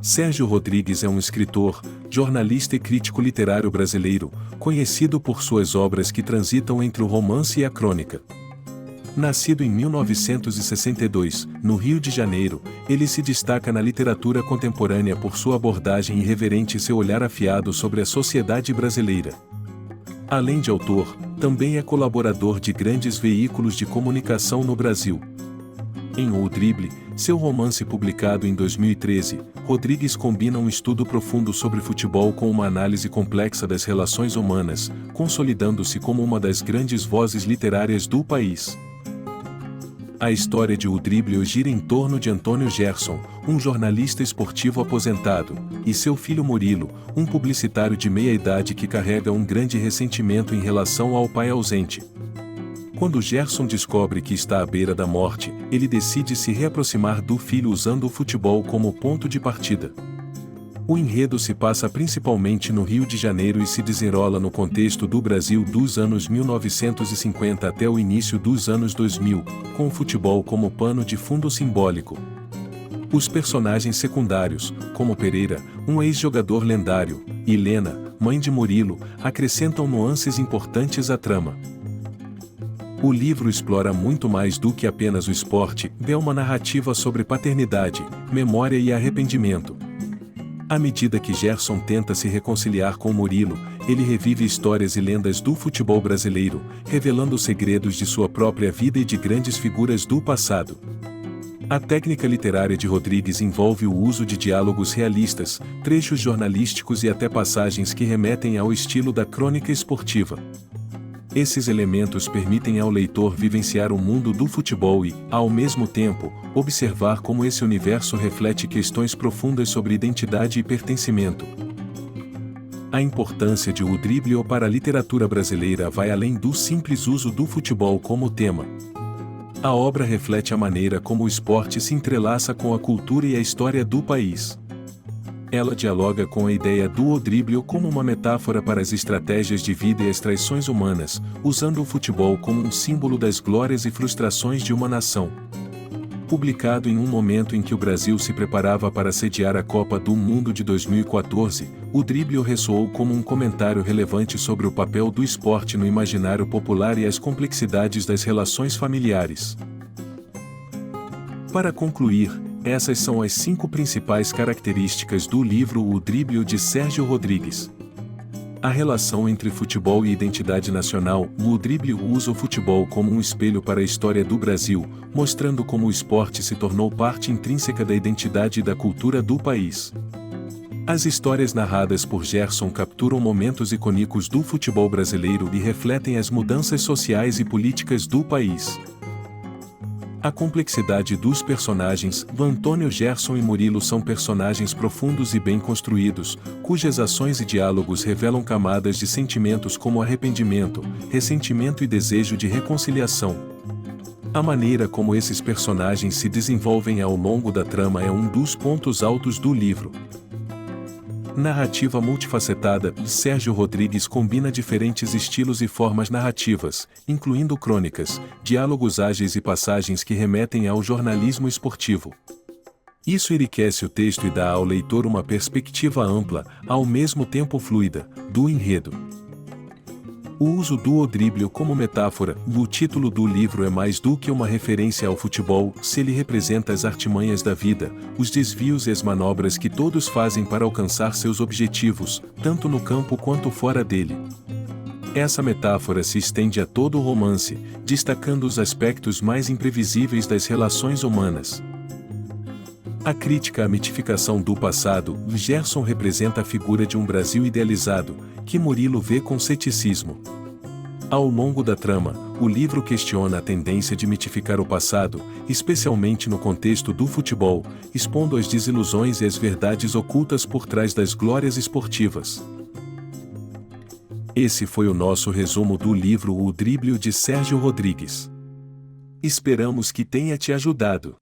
Sérgio Rodrigues é um escritor, jornalista e crítico literário brasileiro, conhecido por suas obras que transitam entre o romance e a crônica. Nascido em 1962, no Rio de Janeiro, ele se destaca na literatura contemporânea por sua abordagem irreverente e seu olhar afiado sobre a sociedade brasileira. Além de autor, também é colaborador de grandes veículos de comunicação no Brasil. Em O Drible, seu romance publicado em 2013, Rodrigues combina um estudo profundo sobre futebol com uma análise complexa das relações humanas, consolidando-se como uma das grandes vozes literárias do país. A história de O Drible gira em torno de Antônio Gerson, um jornalista esportivo aposentado, e seu filho Murilo, um publicitário de meia-idade que carrega um grande ressentimento em relação ao pai ausente. Quando Gerson descobre que está à beira da morte, ele decide se reaproximar do filho usando o futebol como ponto de partida. O enredo se passa principalmente no Rio de Janeiro e se desenrola no contexto do Brasil dos anos 1950 até o início dos anos 2000, com o futebol como pano de fundo simbólico. Os personagens secundários, como Pereira, um ex-jogador lendário, e Helena, mãe de Murilo, acrescentam nuances importantes à trama. O livro explora muito mais do que apenas o esporte, é uma narrativa sobre paternidade, memória e arrependimento. À medida que Gerson tenta se reconciliar com Murilo, ele revive histórias e lendas do futebol brasileiro, revelando segredos de sua própria vida e de grandes figuras do passado. A técnica literária de Rodrigues envolve o uso de diálogos realistas, trechos jornalísticos e até passagens que remetem ao estilo da crônica esportiva. Esses elementos permitem ao leitor vivenciar o mundo do futebol e, ao mesmo tempo, observar como esse universo reflete questões profundas sobre identidade e pertencimento. A importância de O Drible para a literatura brasileira vai além do simples uso do futebol como tema. A obra reflete a maneira como o esporte se entrelaça com a cultura e a história do país. Ela dialoga com a ideia do O Drible como uma metáfora para as estratégias de vida e as traições humanas, usando o futebol como um símbolo das glórias e frustrações de uma nação. Publicado em um momento em que o Brasil se preparava para sediar a Copa do Mundo de 2014, O Drible ressoou como um comentário relevante sobre o papel do esporte no imaginário popular e as complexidades das relações familiares. Para concluir, essas são as 5 principais características do livro O Drible de Sérgio Rodrigues. A relação entre futebol e identidade nacional. O Drible usa o futebol como um espelho para a história do Brasil, mostrando como o esporte se tornou parte intrínseca da identidade e da cultura do país. As histórias narradas por Gerson capturam momentos icônicos do futebol brasileiro e refletem as mudanças sociais e políticas do país. A complexidade dos personagens. Antônio Gerson e Murilo são personagens profundos e bem construídos, cujas ações e diálogos revelam camadas de sentimentos como arrependimento, ressentimento e desejo de reconciliação. A maneira como esses personagens se desenvolvem ao longo da trama é um dos pontos altos do livro. Narrativa multifacetada. Sérgio Rodrigues combina diferentes estilos e formas narrativas, incluindo crônicas, diálogos ágeis e passagens que remetem ao jornalismo esportivo. Isso enriquece o texto e dá ao leitor uma perspectiva ampla, ao mesmo tempo fluida, do enredo. O uso do O Drible como metáfora. O título do livro é mais do que uma referência ao futebol, se ele representa as artimanhas da vida, os desvios e as manobras que todos fazem para alcançar seus objetivos, tanto no campo quanto fora dele. Essa metáfora se estende a todo o romance, destacando os aspectos mais imprevisíveis das relações humanas. A crítica à mitificação do passado. Gerson representa a figura de um Brasil idealizado, que Murilo vê com ceticismo. Ao longo da trama, o livro questiona a tendência de mitificar o passado, especialmente no contexto do futebol, expondo as desilusões e as verdades ocultas por trás das glórias esportivas. Esse foi o nosso resumo do livro O Drible de Sérgio Rodrigues. Esperamos que tenha te ajudado.